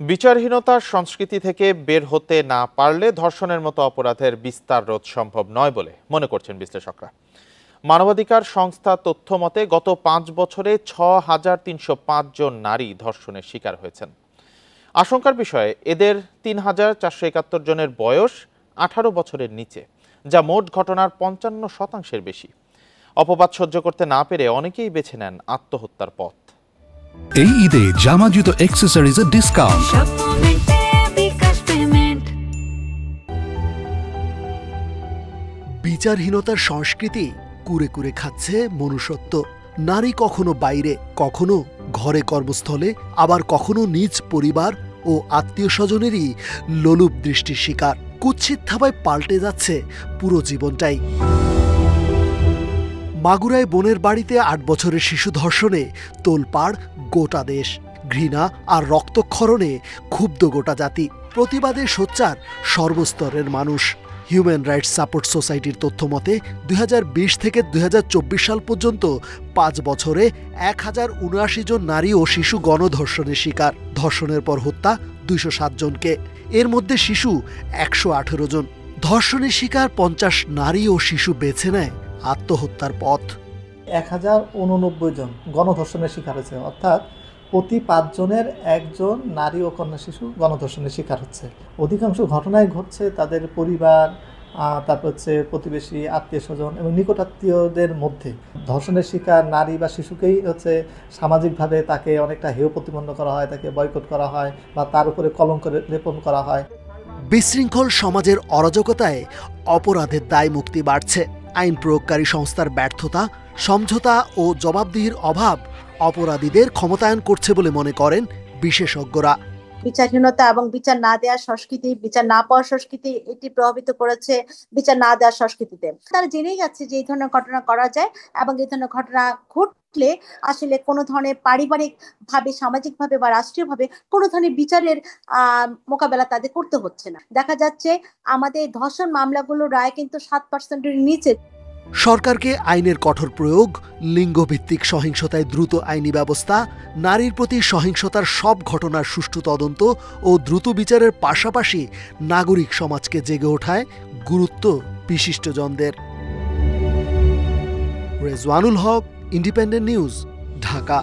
বিচারহীনতার সংস্কৃতি থেকে বের হতে না পারলে ধর্ষণের মতো অপরাধের বিস্তার রোধ সম্ভব নয় বলে মনে করছেন বিশ্লেষকরা। মানবাধিকার সংস্থা তথ্য মতে গত 5 বছরে 6,305 জন নারী ধর্ষণের শিকার হয়েছেন। আশঙ্কার বিষয়ে এদের 3,471 জনের বয়স 18 বছরের নিচে, যা মোট ঘটনার 55% বেশি। অপবাদ সহ্য করতে না পেরে অনেকেই বেছে নেন আত্মহত্যার পথ। এই ঈদে জামা জুতো অ্যাক্সেসরিজের ডিসকাউন্ট। বিচারহীনতার সংস্কৃতি কুরে কুরে খাচ্ছে মনুষ্যত্ব। নারী কখনো বাইরে, কখনো ঘরে কর্মস্থলে, আবার কখনো নিজ পরিবার ও আত্মীয় স্বজনেরই লোলুপ দৃষ্টির শিকার। কুৎসিত থাবায় পাল্টে যাচ্ছে পুরো জীবনটাই। মাগুরায় বোনের বাড়িতে 8 বছরের শিশু ধর্ষণে তোলপাড় গোটা দেশ। ঘৃণা আর রক্তক্ষরণে ক্ষুব্ধ গোটা জাতি। প্রতিবাদে সোচ্চার সর্বস্তরের মানুষ। হিউম্যান রাইটস সাপোর্ট সোসাইটির তথ্য মতে 2020 থেকে 2024 সাল পর্যন্ত 5 বছরে 1079 জন নারী ও শিশু গণধর্ষণের শিকার। ধর্ষণের পর হত্যা 207 জনকে, এর মধ্যে শিশু 118 জন। ধর্ষণের শিকার 50 নারী ও শিশু বেছে নেয় আত্মহত্যার পথ। 1089 জন গণধর্ষণের শিকার হয়েছে, অর্থাৎ প্রতি 5 জনের 1 জন নারী ও কন্যা শিশু গণধর্ষণের শিকার হচ্ছে। অধিকাংশ ঘটনায় ঘটছে তাদের পরিবার, তারপর হচ্ছে প্রতিবেশী, আত্মীয় স্বজন এবং নিকটাত্মীয়দের মধ্যে। ধর্ষণের শিকার নারী বা শিশুকেই হচ্ছে সামাজিকভাবে তাকে অনেকটা হেয় প্রতিপন্ন করা হয়, তাকে বয়কট করা হয় বা তার উপরে কলঙ্ক লেপন করা হয়। বিশৃঙ্খল সমাজের অরাজকতায় অপরাধের দায় মুক্তি বাড়ছে। আইন প্রয়োগকারী সংস্থার ব্যর্থতা, সমঝোতা ও জবাবদিহির অভাব অপরাধীদের ক্ষমতায়ন করছে বলে মনে করেন বিশেষজ্ঞরা। বিচারহীনতা এবং বিচার না দেওয়ার সংস্কৃতি, বিচার না পাওয়ার সংস্কৃতি, এটি প্রভাবিত করেছে বিচার না দেওয়ার সংস্কৃতিতে। তারা জেনেই যাচ্ছে যে এই ধরনের ঘটনা করা যায় এবং এই ধরনের ঘটনা ঘটলে আসলে কোনো ধরনের পারিবারিক ভাবে, সামাজিক ভাবে বা রাষ্ট্রীয় ভাবে কোনো ধরনের বিচারের মোকাবেলা তাদের করতে হচ্ছে না। দেখা যাচ্ছে আমাদের ধর্ষণ মামলাগুলোর রায় কিন্তু 7%-এর নিচে। সরকারকে আইনের কঠোর প্রয়োগ, লিঙ্গভিত্তিক সহিংসতায় দ্রুত আইনি ব্যবস্থা, নারীর প্রতি সহিংসতার সব ঘটনার সুষ্ঠু তদন্ত ও দ্রুত বিচারের পাশাপাশি নাগরিক সমাজকে জেগে ওঠায় গুরুত্ব বিশিষ্টজনদের। রেজওয়ানুল হক, ইন্ডিপেন্ডেন্ট নিউজ, ঢাকা।